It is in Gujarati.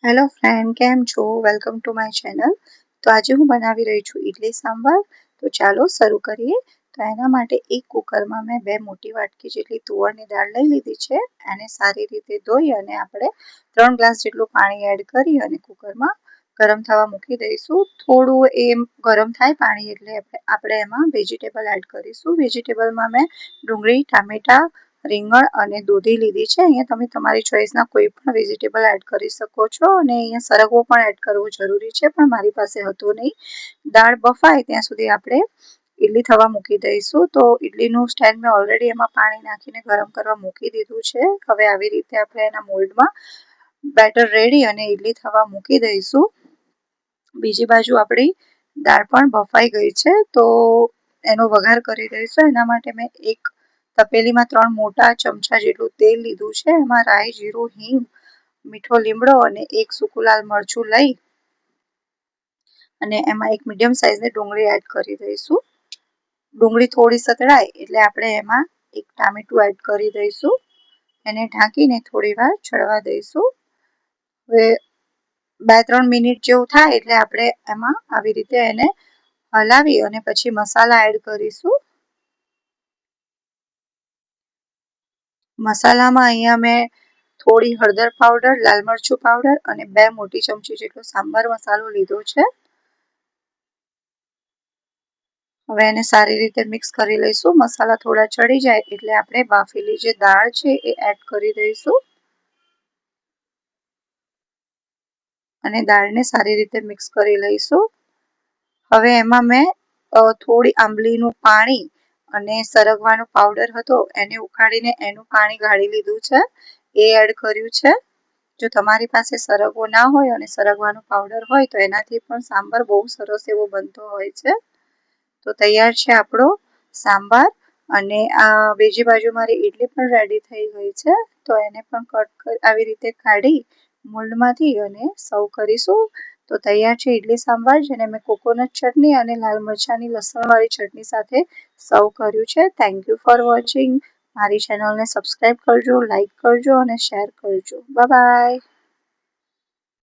હેલો ફ્રેન્ડ, કેમ છો? Welcome to my channel. તો આજે હું બનાવી રહી છું ઇડલી સાંભાર. તો ચાલો શરૂ કરીએ. તો એના માટે એક કુકરમાં મેં 2 મોટી વાટકી જેટલી તુવરની દાળ લઈ લીધી છે. એને સારી રીતે ધોઈ અને આપણે 3 ગ્લાસ જેટલું પાણી એડ કરી અને કુકરમાં ગરમ થવા મૂકી દઈશું. થોડું ગરમ થાય પાણી એટલે આપણે એમાં વેજીટેબલ એડ કરીશું. વેજીટેબલમાં મેં ડુંગળી, ટામેટાં, રીંગણ અને દૂધી લીધી છે. અહીંયા તમે તમારી ચોઈસના કોઈ પણ વેજીટેબલ એડ કરી શકો છો અને અહીંયા સરગવો પણ એડ કરવો જરૂરી છે, પણ મારી પાસે હતો નહીં. દાળ બફાય ત્યાં સુધી આપણે ઇડલી થવા મૂકી દઈશું. તો ઇડલીનું સ્ટેન્ડ મેં ઓલરેડી એમાં પાણી નાખીને ગરમ કરવા મૂકી દીધું છે. હવે આવી રીતે આપણે એના મોલ્ડમાં બેટર રેડી અને ઇડલી થવા મૂકી દઈશું. બીજી બાજુ આપણી દાળ પણ બફાઈ ગઈ છે, તો એનો વઘાર કરી દઈશું. એના માટે મેં એક તપેલીમાં 3 મોટા ચમચા જેટલું તેલ લીધું છે. એમાં રાઈ, જીરું, હિંગ, મીઠો લીમડો અને 1 સૂકું લાલ મરચું લઈ અને એમાં એક મીડિયમ સાઇઝની ડુંગળી એડ કરી દઈશું. ડુંગળી થોડી સતળાય એટલે આપણે એમાં એક ટામેટું એડ કરી દઈશું. એને ઢાંકીને થોડી વાર ચડવા દઈશું. હવે 2-3 મિનિટ જેવું થાય એટલે આપણે એમાં આવી રીતે એને હલાવી અને પછી મસાલા એડ કરીશું. મસાલામાં અહીંયા મેં થોડી હળદર પાવડર, લાલ મરચું પાવડર અને 2 મોટી ચમચી જેટલો સાંભાર મસાલો લીધો છે. હવે એને સારી રીતે મિક્સ કરી લઈશું. મસાલા થોડા ચડી જાય એટલે આપણે બાફેલી જે દાળ છે એ એડ કરી દઈશું અને દાળને સારી રીતે મિક્સ કરી લઈશું. હવે એમાં મેં થોડી આંબલીનું પાણી અને સરગવાનો પાવડર હતો એને ઉકાળીને એનું પાણી ગાળી લીધું છે, એ એડ કર્યું છે. જો તમારી પાસે સરગવો ના હોય અને સરગવાનો પાવડર હોય તો એનાથી પણ સાંભાર બહુ સરસ એવો બનતો હોય છે. તો તૈયાર છે આપણો સાંભાર અને આ બીજી બાજુ મારી ઇડલી પણ રેડી થઈ ગઈ છે. તો એને પણ આવી રીતે કાઢી મોલ્ડમાંથી અને સર્વ કરીશું. તો તૈયાર છે ઇડલી સાંભાર, જેને મેં કોકોનટ ચટણી અને લાલ મરચાંની લસણવાળી ચટણી સાથે સર્વ કર્યું છે. Thank you for watching. મારી ચેનલને સબસ્ક્રાઈબ કરજો, લાઈક કરજો અને શેર કરજો. Bye bye.